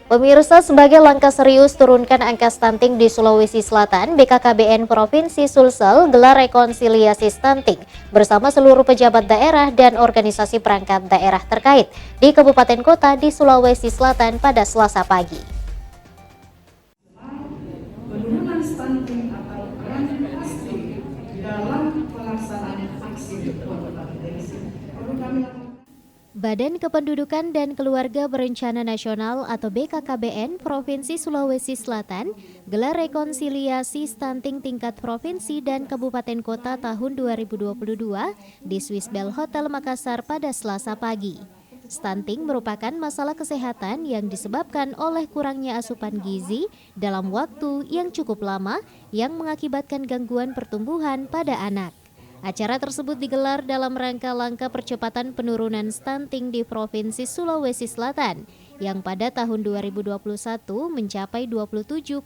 Pemirsa, sebagai langkah serius turunkan angka stunting di Sulawesi Selatan, BKKBN Provinsi Sulsel gelar rekonsiliasi stunting bersama seluruh pejabat daerah dan organisasi perangkat daerah terkait di kabupaten kota di Sulawesi Selatan pada Selasa pagi. Penurunan stunting atau peran pasti dalam pelaksanaan aksi kompetensi perlu kami lakukan. Badan Kependudukan dan Keluarga Berencana Nasional atau BKKBN Provinsi Sulawesi Selatan gelar rekonsiliasi stunting tingkat provinsi dan kabupaten kota tahun 2022 di Swiss Bell Hotel Makassar pada Selasa pagi. Stunting merupakan masalah kesehatan yang disebabkan oleh kurangnya asupan gizi dalam waktu yang cukup lama yang mengakibatkan gangguan pertumbuhan pada anak. Acara tersebut digelar dalam rangka langkah percepatan penurunan stunting di Provinsi Sulawesi Selatan yang pada tahun 2021 mencapai 27,4%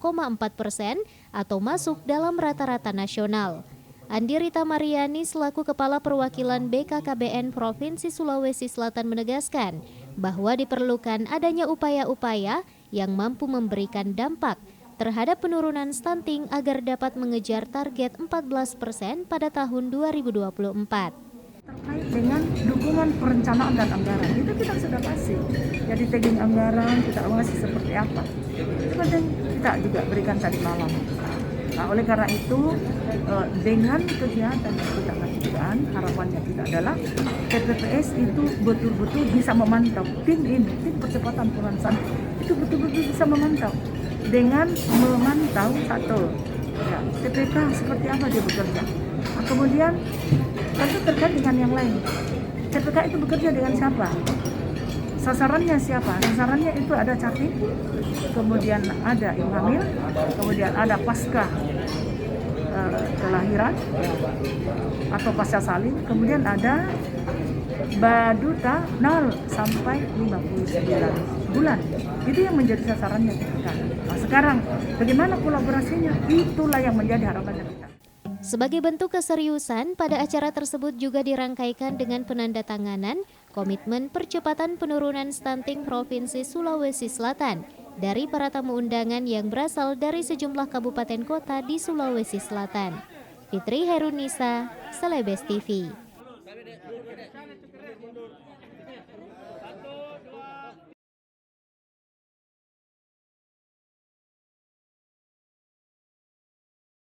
atau masuk dalam rata-rata nasional. Andi Rita Mariani selaku Kepala Perwakilan BKKBN Provinsi Sulawesi Selatan menegaskan bahwa diperlukan adanya upaya-upaya yang mampu memberikan dampak terhadap penurunan stunting agar dapat mengejar target 14% pada tahun 2024. Terkait dengan dukungan perencanaan dan anggaran, itu kita sudah kasih. Jadi tagging anggaran, kita awasi seperti apa. Itu penting kita juga berikan tadi malam. Nah, oleh karena itu, dengan kegiatan yang kita lakukan, harapannya kita adalah TPPS itu betul-betul bisa memantau. Tim percepatan penurunan stunting itu betul-betul bisa memantau. Dengan memantau satu, ya, TPK seperti apa dia bekerja. Nah, kemudian tentu terkait dengan yang lain. TPK itu bekerja dengan siapa? Sasarannya siapa? Sasarannya itu ada catik, kemudian ada ibu hamil, kemudian ada pasca kelahiran atau pasca salin, kemudian ada baduta 0 sampai 59 bulan. Itu yang menjadi sasarannya kita. Nah, sekarang bagaimana kolaborasinya? Itulah yang menjadi harapan kita. Sebagai bentuk keseriusan, pada acara tersebut juga dirangkaikan dengan penandatanganan Komitmen Percepatan Penurunan Stunting Provinsi Sulawesi Selatan dari para tamu undangan yang berasal dari sejumlah kabupaten kota di Sulawesi Selatan. Fitri Herunisa, Celebes TV.